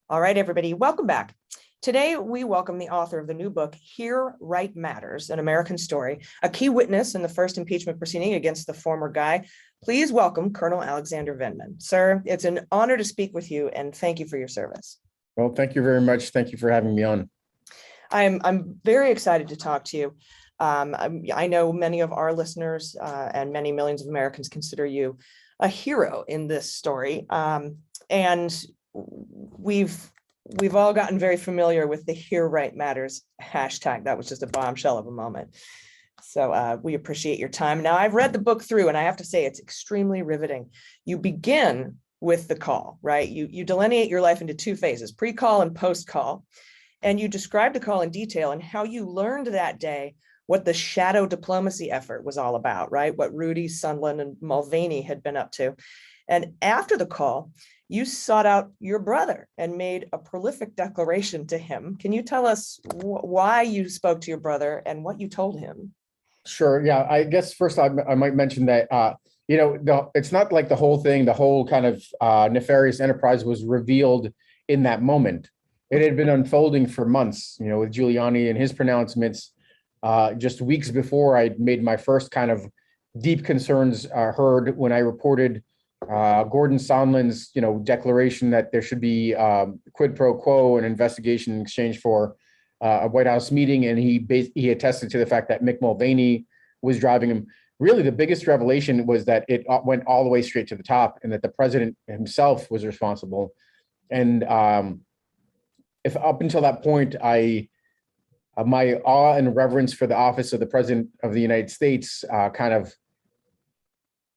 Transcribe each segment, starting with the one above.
All right, everybody, welcome back. Today, we welcome the author of the new book, Here Right Matters, An American Story, a key witness in the first impeachment proceeding against the former guy. Please welcome Colonel Alexander Vindman. Sir, it's an honor to speak with you, and thank you for your service. Well, thank you very much. Thank you for having me on. I'm very excited to talk to you. I know many of our listeners and many millions of Americans consider you a hero in this story. And we've all gotten very familiar with the Here Right Matters hashtag. That was just a bombshell of a moment. So we appreciate your time. Now, I've read the book through, and I have to say it's extremely riveting. You begin with the call, right? You delineate your life into two phases, pre-call and post-call. And you describe the call in detail and how you learned that day what the shadow diplomacy effort was all about, right? What Rudy, Sondland, and Mulvaney had been up to. And after the call, you sought out your brother and made a prolific declaration to him. Can you tell us why you spoke to your brother and what you told him? Sure. Yeah, I guess first I might mention that, it's not like the whole thing, the whole kind of nefarious enterprise was revealed in that moment. It had been unfolding for months, with Giuliani and his pronouncements. Just weeks before I made my first kind of deep concerns heard when I reported Gordon Sondland's, declaration that there should be quid pro quo, an investigation in exchange for a White House meeting, and he attested to the fact that Mick Mulvaney was driving him. Really, the biggest revelation was that it went all the way straight to the top, and that the president himself was responsible. And if up until that point, my awe and reverence for the office of the President of the United States kind of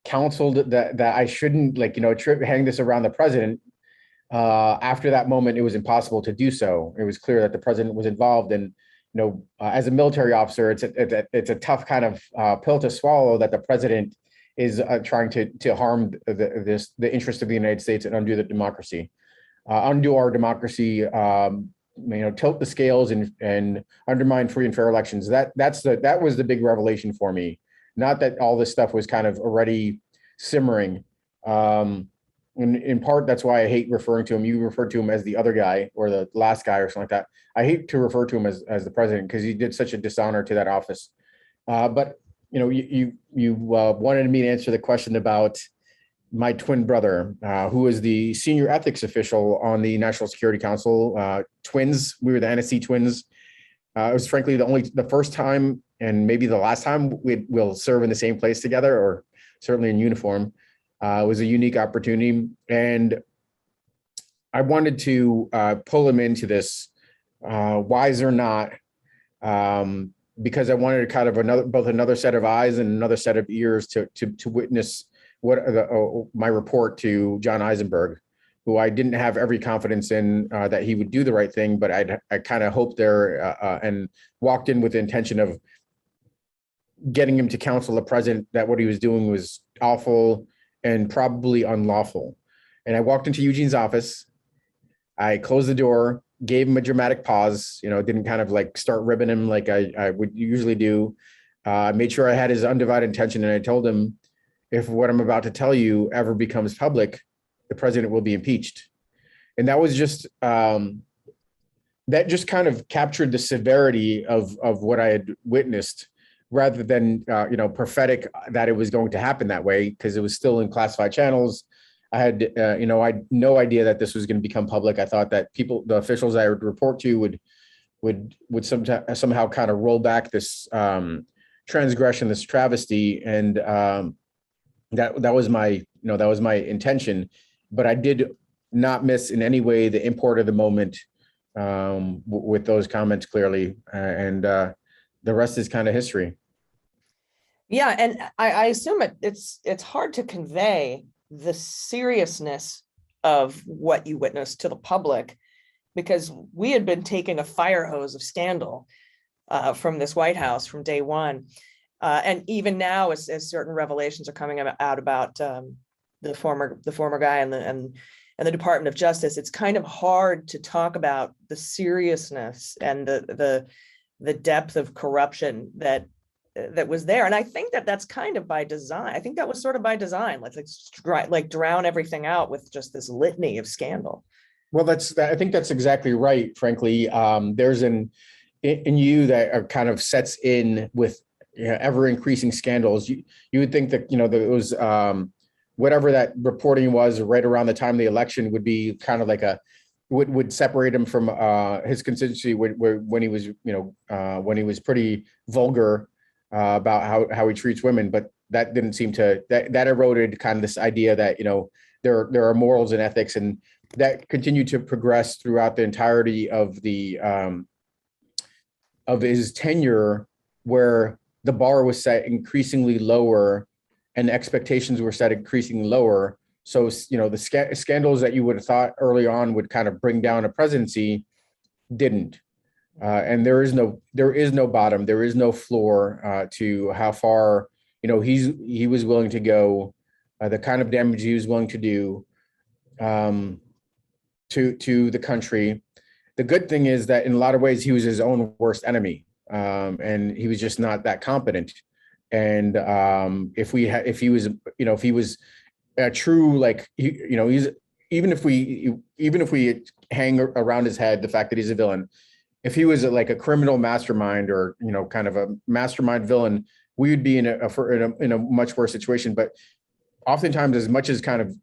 counseled that I shouldn't hang this around the president. After that moment, it was impossible to do so. It was clear that the president was involved, and as a military officer, it's a tough kind of pill to swallow that the president is trying to harm the interest of the United States and undo the democracy. Undo our democracy, tilt the scales and undermine free and fair elections. That was the big revelation for me. Not that all this stuff was kind of already simmering. And in part, that's why I hate referring to him. You referred to him as the other guy or the last guy or something like that. I hate to refer to him as the president because he did such a dishonor to that office. But you wanted me to answer the question about my twin brother, who was the senior ethics official on the National Security Council. Twins, we were the NSC twins. It was frankly the first time and maybe the last time we'll serve in the same place together, or certainly in uniform. It was a unique opportunity, and I wanted to pull him into this, wise or not, because I wanted kind of both another set of eyes and another set of ears to witness my report to John Eisenberg, who I didn't have every confidence in that he would do the right thing, but I kind of hoped there and walked in with the intention of getting him to counsel the president that what he was doing was awful and probably unlawful. And I walked into Eugene's office. I closed the door, gave him a dramatic pause, didn't kind of like start ribbing him like I would usually do. Made sure I had his undivided attention, and I told him, if what I'm about to tell you ever becomes public, the president will be impeached. And that was just, that just kind of captured the severity of what I had witnessed, rather than, prophetic that it was going to happen that way, because it was still in classified channels. I had, I had no idea that this was going to become public. I thought that the officials I would report to would somehow kind of roll back this transgression, this travesty. And that was my intention, but I did not miss in any way the import of the moment with those comments clearly. And the rest is kind of history. Yeah, and I assume it's hard to convey the seriousness of what you witnessed to the public, because we had been taking a fire hose of scandal from this White House from day one. And even now, as certain revelations are coming out about the former guy and the Department of Justice, it's kind of hard to talk about the seriousness and the depth of corruption that was there. And I think that's kind of by design. I think that was sort of by design. Let's like drown everything out with just this litany of scandal. Well, I think that's exactly right. Frankly, there's in you that are kind of sets in with, ever increasing scandals. You would think that, there was, whatever that reporting was right around the time of the election would be kind of like would separate him from his constituency when he was, when he was pretty vulgar about how he treats women. But that didn't seem to, that eroded kind of this idea that, there are morals and ethics, and that continued to progress throughout the entirety of his tenure, where the bar was set increasingly lower and expectations were set increasingly lower. So, the scandals that you would have thought early on would kind of bring down a presidency didn't. And there is no bottom, there is no floor to how far, he was willing to go, the kind of damage he was willing to do to the country. The good thing is that in a lot of ways he was his own worst enemy, and he was just not that competent. And if he was a true, like, he's, even if we hang around his head the fact that he's a villain, if he was like a criminal mastermind, or kind of a mastermind villain, we would be in a much worse situation. But oftentimes, as much as kind of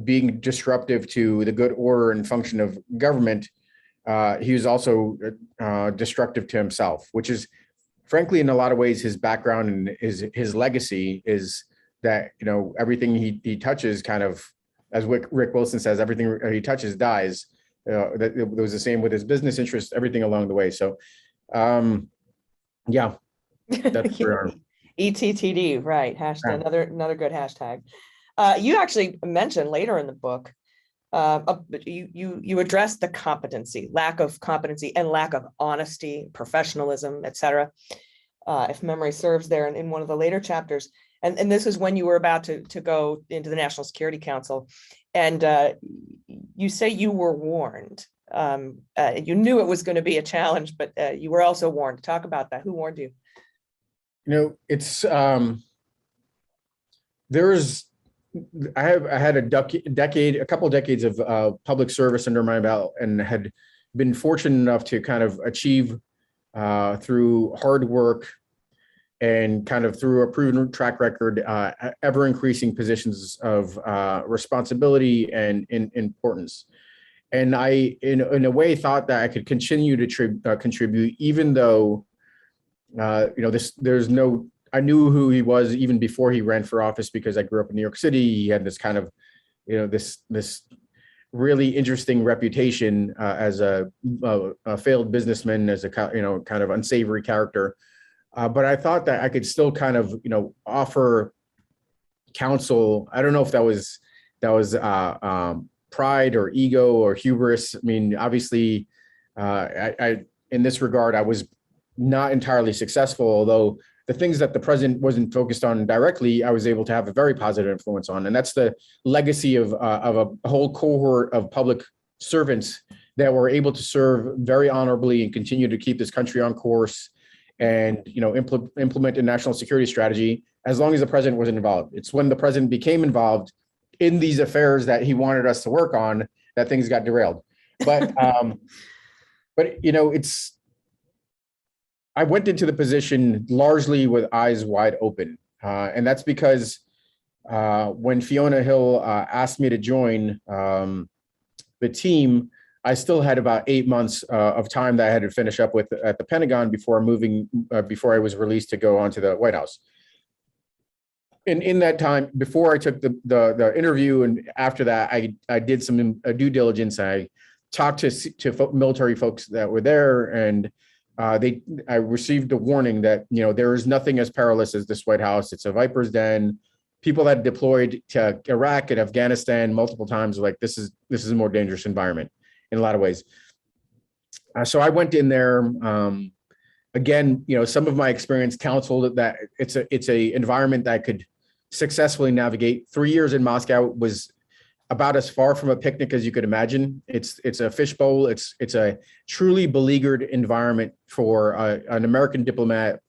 being disruptive to the good order and function of government, he was also destructive to himself, which is, frankly, in a lot of ways, his background and his legacy is that, everything he touches, kind of, as Rick Wilson says, everything he touches dies. That it was the same with his business interests, everything along the way. So, yeah, that's where ETTD, right? Hashtag, another good hashtag. You actually mentioned later in the book, you address the lack of competency and lack of honesty, professionalism, etc. If memory serves, there in one of the later chapters. And this is when you were about to go into the National Security Council, and you say you were warned. You knew it was going to be a challenge, but you were also warned. Talk about that. Who warned you? It's I had a couple of decades of public service under my belt, and had been fortunate enough to kind of achieve through hard work and kind of through a proven track record, ever increasing positions of responsibility and importance. And I, in a way, thought that I could continue to contribute, even though, I knew who he was even before he ran for office, because I grew up in New York City. He had this kind of, this really interesting reputation as a failed businessman, as a kind of unsavory character. But I thought that I could still kind of, offer counsel. I don't know if that was pride or ego or hubris. I mean, obviously, I in this regard, I was not entirely successful, although the things that the president wasn't focused on directly, I was able to have a very positive influence on. And that's the legacy of a whole cohort of public servants that were able to serve very honorably and continue to keep this country on course, and implement a national security strategy as long as the president wasn't involved. It's when the president became involved in these affairs that he wanted us to work on that things got derailed. But I went into the position largely with eyes wide open, and that's because when Fiona Hill asked me to join the team, I still had about 8 months of time that I had to finish up with at the Pentagon before before I was released to go on to the White House. And in that time, before I took the interview, and after that, I did some due diligence. I talked to military folks that were there, and I received a warning that there is nothing as perilous as this White House. It's a viper's den. People that deployed to Iraq and Afghanistan multiple times were like, this is a more dangerous environment in a lot of ways. So I went in there. Again, some of my experience counseled that it's a environment that I could successfully navigate. 3 years in Moscow was about as far from a picnic as you could imagine. It's a fishbowl. It's a truly beleaguered environment for an American diplomat,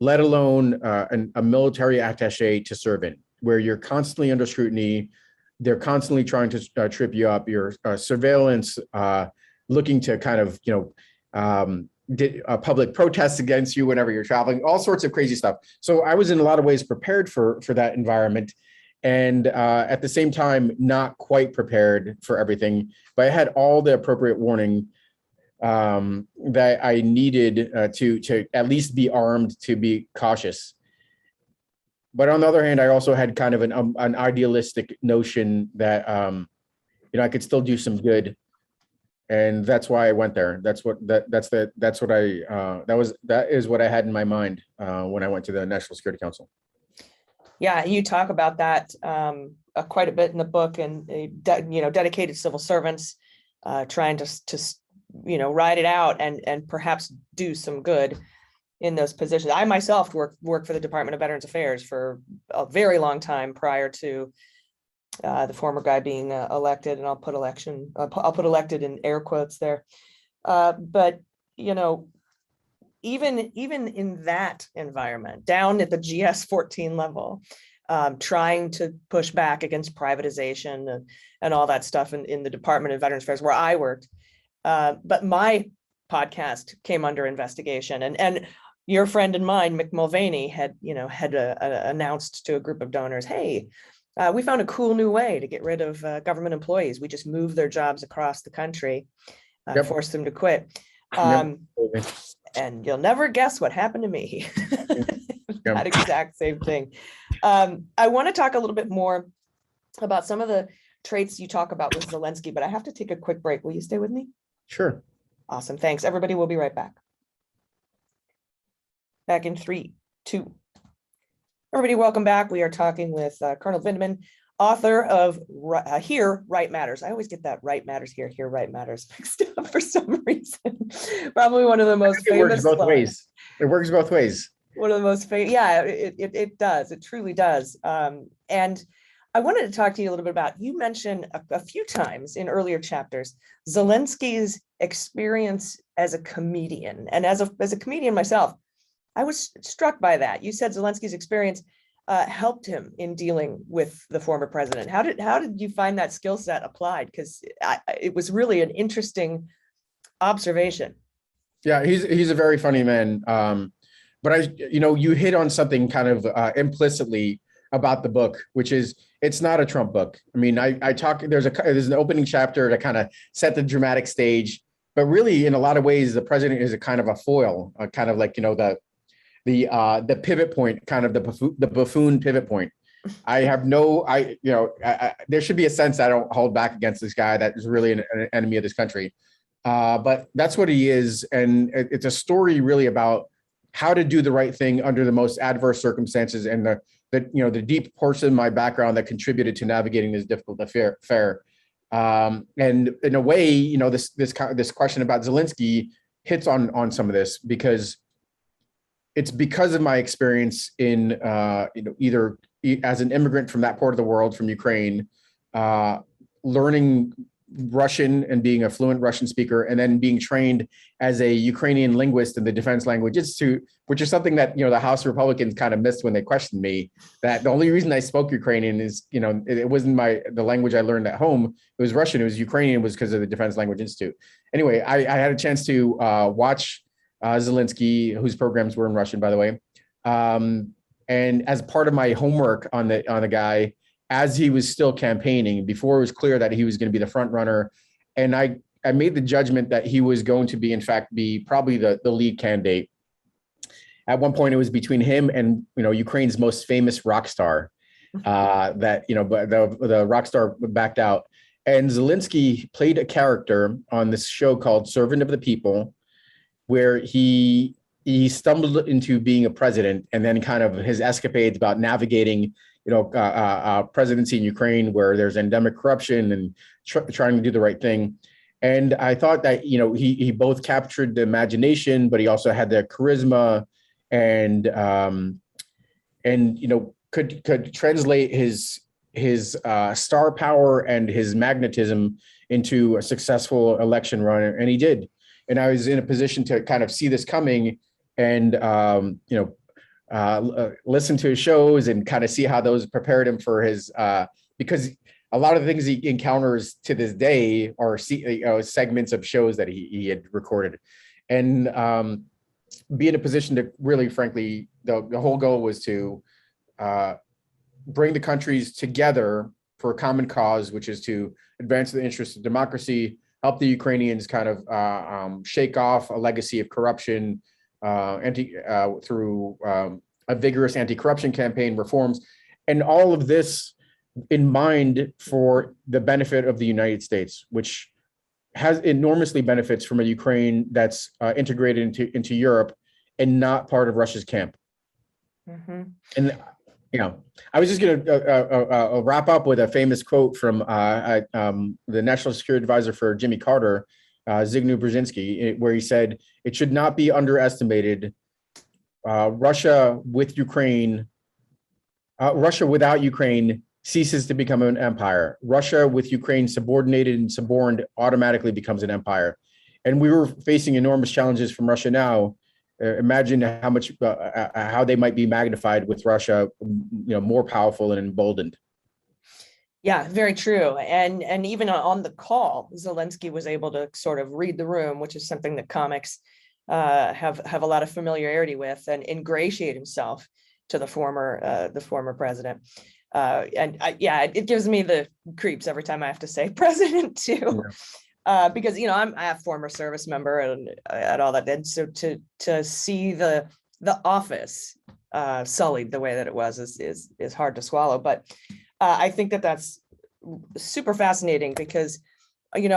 let alone a military attaché to serve in, where you're constantly under scrutiny. they're constantly trying to trip you up. Your surveillance, looking to kind of, public protests against you whenever you're traveling, all sorts of crazy stuff. So I was in a lot of ways prepared for that environment, and at the same time, not quite prepared for everything. But I had all the appropriate warning that I needed to at least be armed, to be cautious. But on the other hand, I also had kind of an idealistic notion that I could still do some good, and that's why I went there. That is what I had in my mind when I went to the National Security Council. Yeah, you talk about that quite a bit in the book, and dedicated civil servants trying to ride it out and perhaps do some good in those positions. I myself worked for the Department of Veterans Affairs for a very long time prior to the former guy being elected, and I'll put elected in air quotes there. But even in that environment, down at the GS-14 level, trying to push back against privatization and all that stuff in the Department of Veterans Affairs where I worked. But my podcast came under investigation, and your friend and mine, Mick Mulvaney, had announced to a group of donors, "Hey, we found a cool new way to get rid of government employees. We just move their jobs across the country, Yep. force them to quit." And you'll never guess what happened to me. Yep. That exact same thing. I want to talk a little bit more about some of the traits you talk about with Zelensky, but I have to take a quick break. Will you stay with me? Sure. Awesome. Thanks. Everybody, we'll be right back. Back in 3, 2. Everybody, welcome back. We are talking with Colonel Vindman, author of Here, Right Matters. I always get that Right Matters here, Right Matters mixed up for some reason. Probably one of the most famous. It works both ways. It works both ways. One of the most famous. Yeah, it does. It truly does. And I wanted to talk to you a little bit about, you mentioned a few times in earlier chapters, Zelensky's experience as a comedian. And as a comedian myself, I was struck by that. You said Zelensky's experience helped him in dealing with the former president. How did you find that skill set applied? Because it was really an interesting observation. Yeah, he's a very funny man. But you hit on something kind of implicitly about the book, which is it's not a Trump book. I mean, there's an opening chapter to kind of set the dramatic stage, but really in a lot of ways, the president is a kind of a foil, kind of like, the pivot point, kind of the buffoon pivot point. There should be a sense I don't hold back against this guy that is really an enemy of this country. But that's what he is. And it's a story really about how to do the right thing under the most adverse circumstances, and the deep portion of my background that contributed to navigating this difficult affair. And in a way, this question about Zelensky hits on some of this, because it's because of my experience in either as an immigrant from that part of the world, from Ukraine, learning Russian and being a fluent Russian speaker, and then being trained as a Ukrainian linguist in the Defense Language Institute, which is something that the House Republicans kind of missed when they questioned me. That the only reason I spoke Ukrainian is it wasn't the language I learned at home. It was Russian. It was Ukrainian. Was because of the Defense Language Institute. Anyway, I had a chance to watch Zelensky, whose programs were in Russian, by the way, and as part of my homework on the guy, as he was still campaigning, before it was clear that he was going to be the front runner. And I made the judgment that he was going to be probably the lead candidate. At one point, it was between him and, Ukraine's most famous rock star, but the rock star backed out. And Zelensky played a character on this show called Servant of the People, where he stumbled into being a president, and then kind of his escapades about navigating presidency in Ukraine, where there's endemic corruption, and trying to do the right thing. And I thought that, he both captured the imagination, but he also had the charisma, and could translate his star power and his magnetism into a successful election run. And he did. And I was in a position to kind of see this coming, and, listen to his shows and kind of see how those prepared him for his, because a lot of the things he encounters to this day are segments of shows that he had recorded, and be in a position to really, frankly, the whole goal was to bring the countries together for a common cause, which is to advance the interests of democracy, help the Ukrainians kind of shake off a legacy of corruption through a vigorous anti-corruption campaign, reforms, and all of this in mind for the benefit of the United States, which has enormously benefits from a Ukraine that's integrated into Europe and not part of Russia's camp. Mm-hmm. And I was just going to wrap up with a famous quote from the National Security Advisor for Jimmy Carter, Zbigniew Brzezinski, where he said, "It should not be underestimated. Russia without Ukraine ceases to become an empire. Russia with Ukraine subordinated and suborned automatically becomes an empire." And we were facing enormous challenges from Russia now. Imagine how they might be magnified with Russia, more powerful and emboldened. Yeah, very true. And even on the call, Zelensky was able to sort of read the room, which is something that comics have a lot of familiarity with, and ingratiate himself to the former president. It gives me the creeps every time I have to say president too. Yeah. Because I'm a former service member and all that. And so to see the office sullied the way that it was is hard to swallow. But I think that's super fascinating because in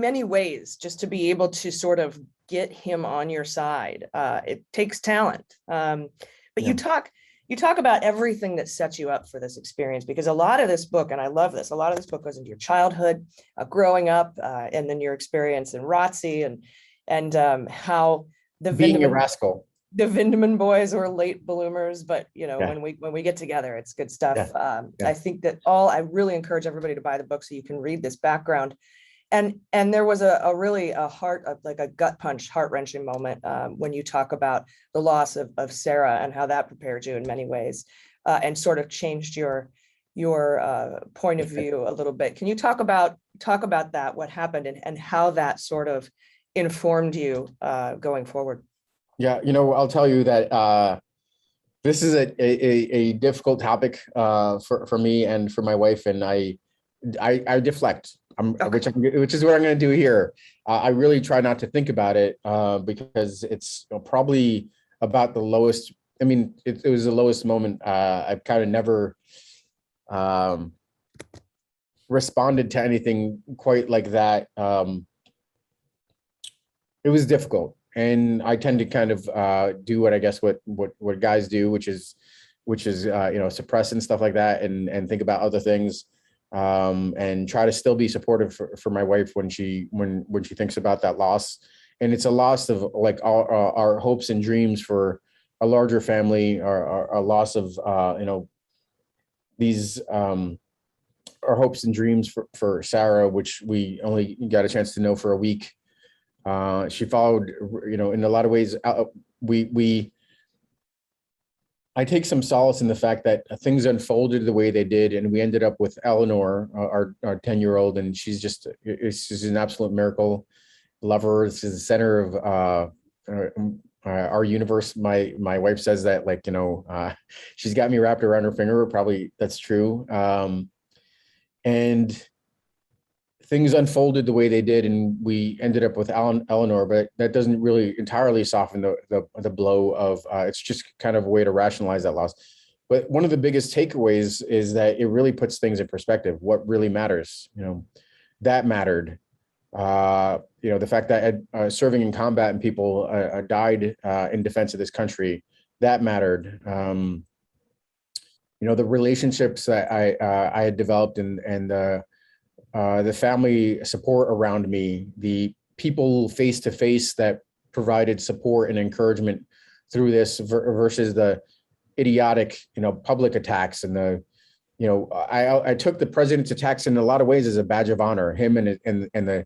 many ways, just to be able to sort of get him on your side, it takes talent. But yeah. You talk about everything that sets you up for this experience, because a lot of this book, and I love this, a lot of this book goes into your childhood, growing up, and then your experience in ROTC and how the being a rascal. The Vindman boys were late bloomers, but when we get together, it's good stuff. Yeah. I think that I really encourage everybody to buy the book so you can read this background. And there was a really like a gut punch, heart-wrenching moment when you talk about the loss of Sarah and how that prepared you in many ways and sort of changed your point of view a little bit. Can you talk about that, what happened and how that sort of informed you going forward? Yeah, I'll tell you that this is a difficult topic for me and for my wife, and I deflect. Which is what I'm going to do here. I really try not to think about it because it's probably about the lowest. I mean, it was the lowest moment. I've kind of never responded to anything quite like that. It was difficult, and I tend to kind of do what I guess what guys do, which is suppress and stuff like that, and think about other things. And try to still be supportive for my wife when she thinks about that loss. And it's a loss of like our hopes and dreams for a larger family, or a loss of these our hopes and dreams for Sarah, which we only got a chance to know for a week. She followed, in a lot of ways. I take some solace in the fact that things unfolded the way they did, and we ended up with Eleanor, our 10-year-old, and she's just an absolute miracle. Love her. This is the center of our universe. My wife says that, she's got me wrapped around her finger. Probably that's true. And things unfolded the way they did, and we ended up with Eleanor, but that doesn't really entirely soften the blow of, it's just kind of a way to rationalize that loss. But one of the biggest takeaways is that it really puts things in perspective. What really matters, that mattered. The fact that serving in combat and people died in defense of this country, that mattered. The relationships that I had developed and the family support around me, the people face to face that provided support and encouragement through this versus the idiotic, public attacks and I took the president's attacks in a lot of ways as a badge of honor. Him and the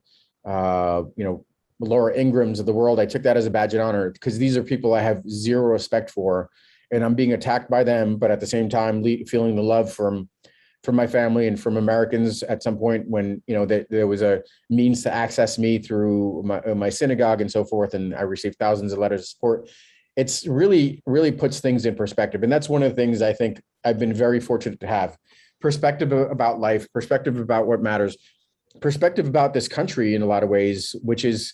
Laura Ingrams of the world, I took that as a badge of honor because these are people I have zero respect for, and I'm being attacked by them, but at the same time feeling the love from my family and from Americans at some point when, there was a means to access me through my synagogue and so forth. And I received thousands of letters of support. It's really, really puts things in perspective. And that's one of the things I think I've been very fortunate to have: perspective about life, perspective about what matters, perspective about this country in a lot of ways, which is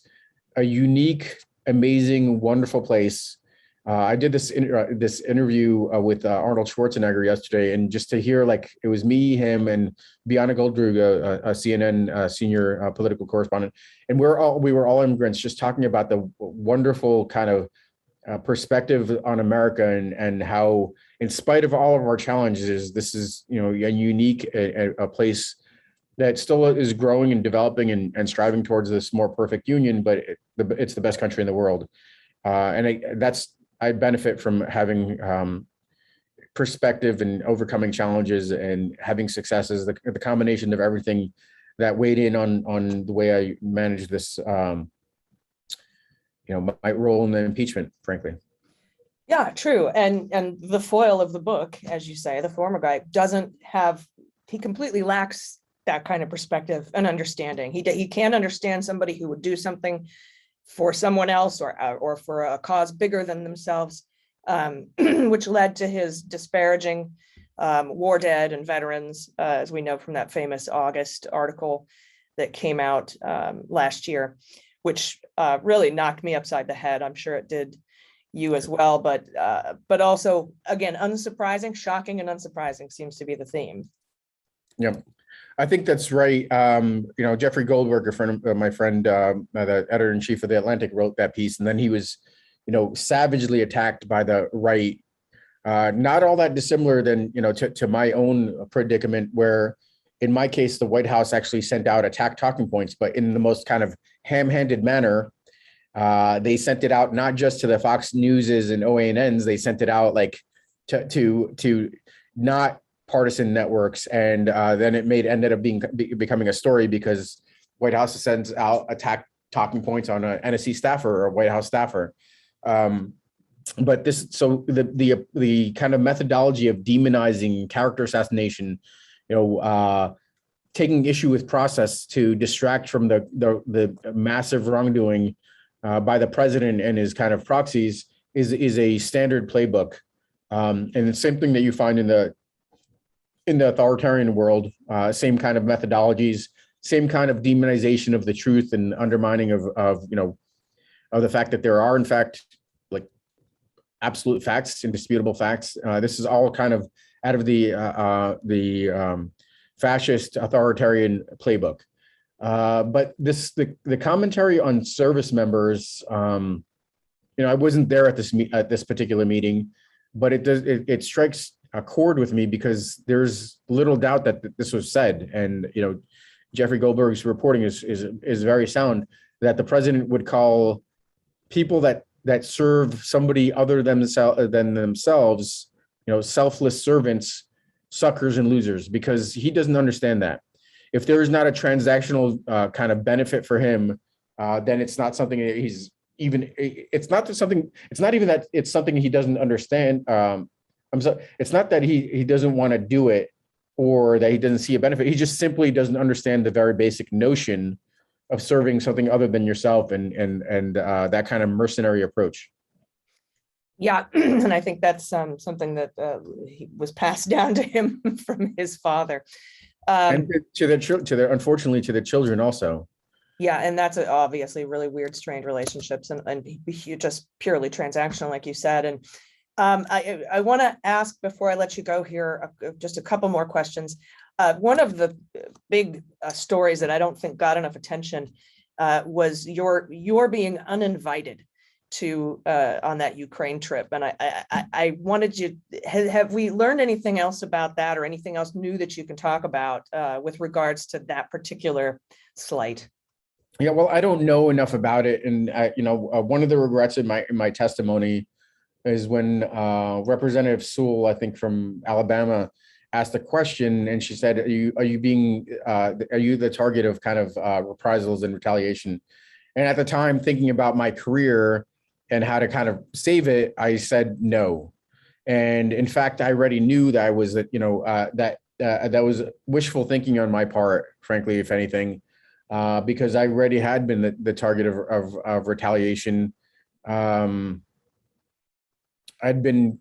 a unique, amazing, wonderful place. I did this interview with Arnold Schwarzenegger yesterday, and just to hear, like, it was me, him, and Bianca Goldrug, a CNN senior political correspondent, and we were all immigrants, just talking about the wonderful kind of perspective on America, and how, in spite of all of our challenges, this is a unique a place that still is growing and developing and striving towards this more perfect union, but it's the best country in the world, I benefit from having perspective and overcoming challenges and having successes, the combination of everything that weighed in on the way I managed this, my role in the impeachment, frankly. Yeah, true. And the foil of the book, as you say, the former guy he completely lacks that kind of perspective and understanding. He can't understand somebody who would do something for someone else or for a cause bigger than themselves, which led to his disparaging war dead and veterans, as we know from that famous August article that came out last year, which really knocked me upside the head. I'm sure it did you as well, but also, again, unsurprising, shocking and unsurprising seems to be the theme. Yeah. I think that's right. Jeffrey Goldberg, my friend, the editor-in-chief of The Atlantic, wrote that piece, and then he was, savagely attacked by the right. Not all that dissimilar than, to my own predicament, where in my case, the White House actually sent out attack talking points, but in the most kind of ham-handed manner. They sent it out not just to the Fox Newses and OANNs, they sent it out like to not partisan networks, and then it ended up becoming a story because White House sends out attack talking points on an NSC staffer or a White House staffer. But the kind of methodology of demonizing character assassination, taking issue with process to distract from the massive wrongdoing by the president and his kind of proxies is a standard playbook, and the same thing that you find in the authoritarian world. Same kind of methodologies, same kind of demonization of the truth and undermining of the fact that there are, in fact, like, absolute facts, indisputable facts. This is all kind of out of the fascist authoritarian playbook. But the commentary on service members, I wasn't there at this particular meeting, but it strikes a chord with me because there's little doubt that this was said, and Jeffrey Goldberg's reporting is very sound, that the president would call people that serve somebody other than themselves, selfless servants, suckers and losers, because he doesn't understand that. If there is not a transactional kind of benefit for him, then it's not something that it's not even that it's something he doesn't understand. It's not that he doesn't want to do it or that he doesn't see a benefit. He just simply doesn't understand the very basic notion of serving something other than yourself and that kind of mercenary approach. Yeah, and I think that's something that was passed down to him from his father. And unfortunately to the children also. Yeah, and that's obviously really weird, strained relationships and just purely transactional, like you said. And I want to ask, before I let you go here, just a couple more questions. One of the big stories that I don't think got enough attention was your being uninvited to on that Ukraine trip. And I wanted you, have we learned anything else about that, or anything else new that you can talk about with regards to that particular slight? Yeah, well, I don't know enough about it. And one of the regrets in my testimony is when Representative Sewell, I think from Alabama, asked a question, and she said, are you the target of kind of reprisals and retaliation? And at the time, thinking about my career and how to kind of save it, I said no. And in fact, I already knew that I was that, that was wishful thinking on my part, frankly, if anything, because I already had been the target of retaliation. I'd been,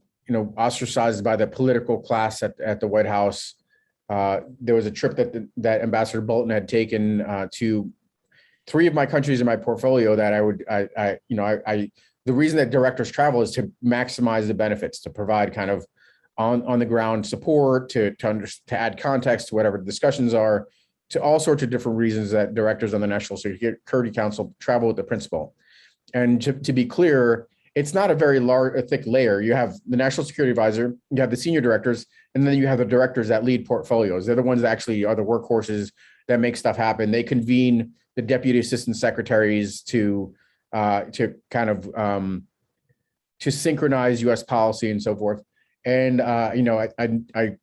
ostracized by the political class at the White House. There was a trip that Ambassador Bolton had taken to three of my countries in my portfolio that the reason that directors travel is to maximize the benefits, to provide kind of on the ground support, to add context to whatever the discussions are, to all sorts of different reasons that directors on the National Security Council travel with the principal. And to be clear, it's not a very thick layer. You have the National Security Advisor, you have the senior directors, and then you have the directors that lead portfolios. They're the ones that actually are the workhorses that make stuff happen. They convene the deputy assistant secretaries to kind of to synchronize U.S. policy and so forth. And I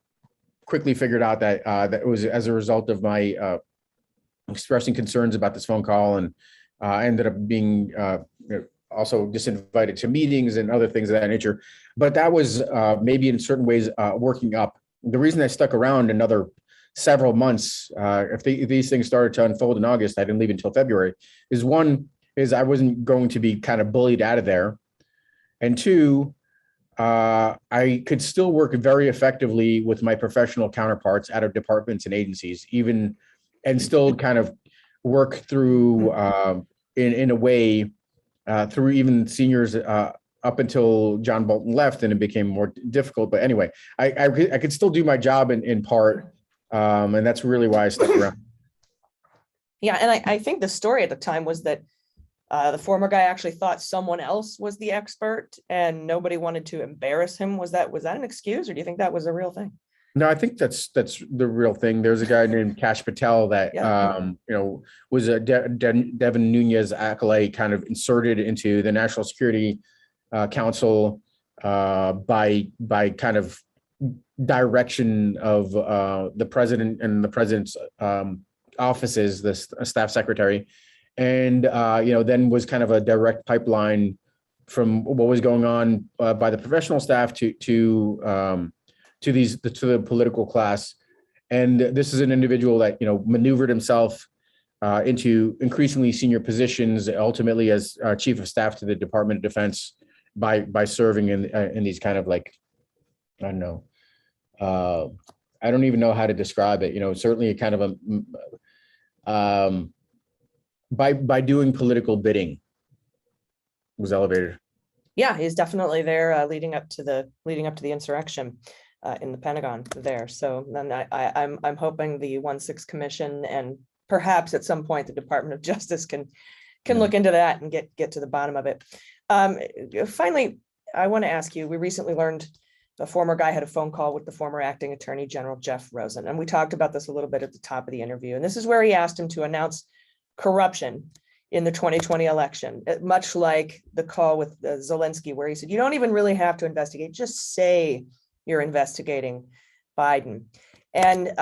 quickly figured out that that it was as a result of my expressing concerns about this phone call, and I ended up being also disinvited to meetings and other things of that nature. But that was maybe in certain ways working up. The reason I stuck around another several months, if these things started to unfold in August, I didn't leave until February, is one, is I wasn't going to be kind of bullied out of there. And two, I could still work very effectively with my professional counterparts out of departments and agencies, and still kind of work through in a way through even seniors up until John Bolton left, and it became more difficult. But anyway, I could still do my job in part, and that's really why I stuck around. Yeah, and I think the story at the time was that the former guy actually thought someone else was the expert, and nobody wanted to embarrass him. Was that an excuse, or do you think that was a real thing? No, I think that's the real thing. There's a guy named Kash Patel that was a Devin Nunes acolyte, kind of inserted into the National Security Council by kind of direction of the president and the president's offices, the staff secretary, and then was kind of a direct pipeline from what was going on by the professional staff to the political class. And this is an individual that maneuvered himself into increasingly senior positions, ultimately as chief of staff to the Department of Defense by serving in these kind of like, I don't know, I don't even know how to describe it. Certainly a kind of by doing political bidding was elevated. Yeah, he's definitely there leading up to the insurrection in the Pentagon there. So then I'm hoping the 1-6 Commission and perhaps at some point the Department of Justice can look into that and get to the bottom of it. Finally, I want to ask you, we recently learned the former guy had a phone call with the former acting Attorney General Jeff Rosen, and we talked about this a little bit at the top of the interview. And this is where he asked him to announce corruption in the 2020 election, much like the call with Zelensky, where he said, you don't even really have to investigate, just say you're investigating Biden. And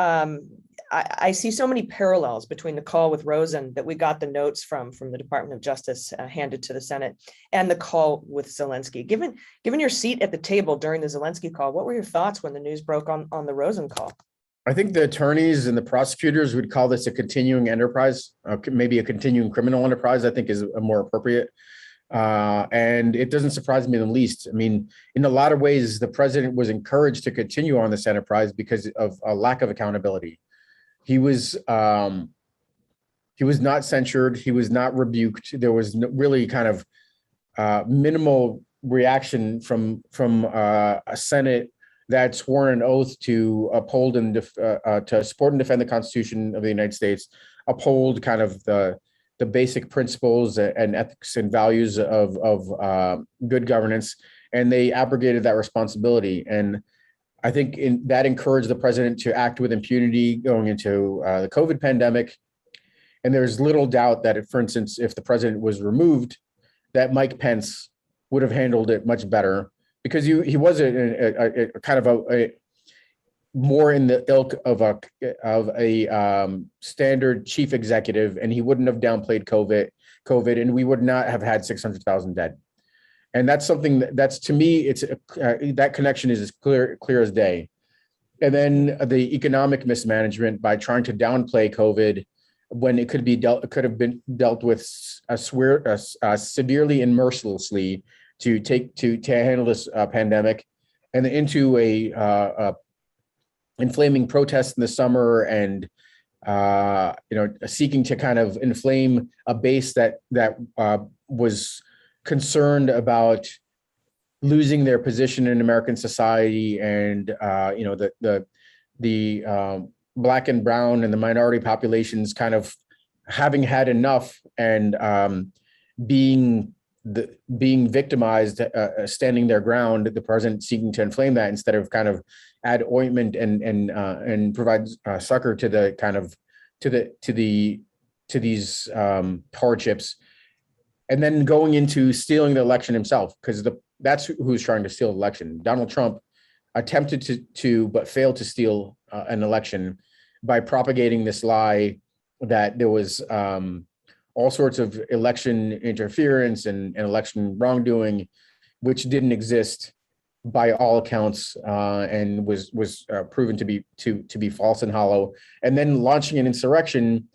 I see so many parallels between the call with Rosen that we got the notes from the Department of Justice handed to the Senate, and the call with Zelensky. Given your seat at the table during the Zelensky call, what were your thoughts when the news broke on the Rosen call? I think the attorneys and the prosecutors would call this a continuing enterprise, maybe a continuing criminal enterprise, I think is more appropriate. And it doesn't surprise me in the least. I mean, in a lot of ways, the president was encouraged to continue on this enterprise because of a lack of accountability. He was not censured. He was not rebuked. There was really kind of minimal reaction from a Senate that swore an oath to uphold and to support and defend the Constitution of the United States, uphold kind of the basic principles and ethics and values of good governance, and they abrogated that responsibility. And I think that encouraged the president to act with impunity going into the COVID pandemic. And there's little doubt that, for instance, if the president was removed, that Mike Pence would have handled it much better, because he was a kind of a more in the ilk of a standard chief executive, and he wouldn't have downplayed COVID, and we would not have had 600,000 dead. And that's something that's, to me, it's that connection is as clear as day. And then the economic mismanagement by trying to downplay COVID when it could have been dealt with severely and mercilessly to handle this pandemic, and then into a inflaming protest in the summer, and seeking to kind of inflame a base that was concerned about losing their position in American society, and the Black and brown and the minority populations kind of having had enough, and being victimized, standing their ground. The president seeking to inflame that instead of kind of add ointment and provide succor to the kind of to these hardships, and then going into stealing the election himself, because that's who's trying to steal the election. Donald Trump attempted to but failed to steal an election by propagating this lie that there was all sorts of election interference and election wrongdoing, which didn't exist by all accounts, and was proven to be false and hollow, and then launching an insurrection,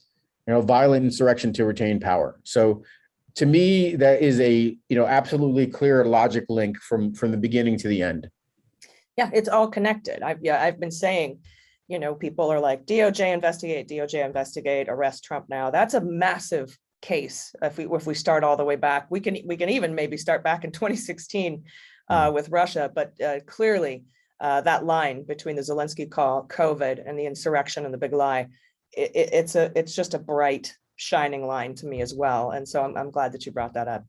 violent insurrection to retain power. So to me, that is a absolutely clear logic link from the beginning to the end. Yeah, it's all connected. I've been saying, people are like, DOJ investigate, arrest Trump now. That's a massive case. If we start all the way back, we can even maybe start back in 2016 with Russia, but clearly that line between the Zelensky call, COVID, and the insurrection and the big lie, it's just a bright, shining line to me as well. And so I'm glad that you brought that up.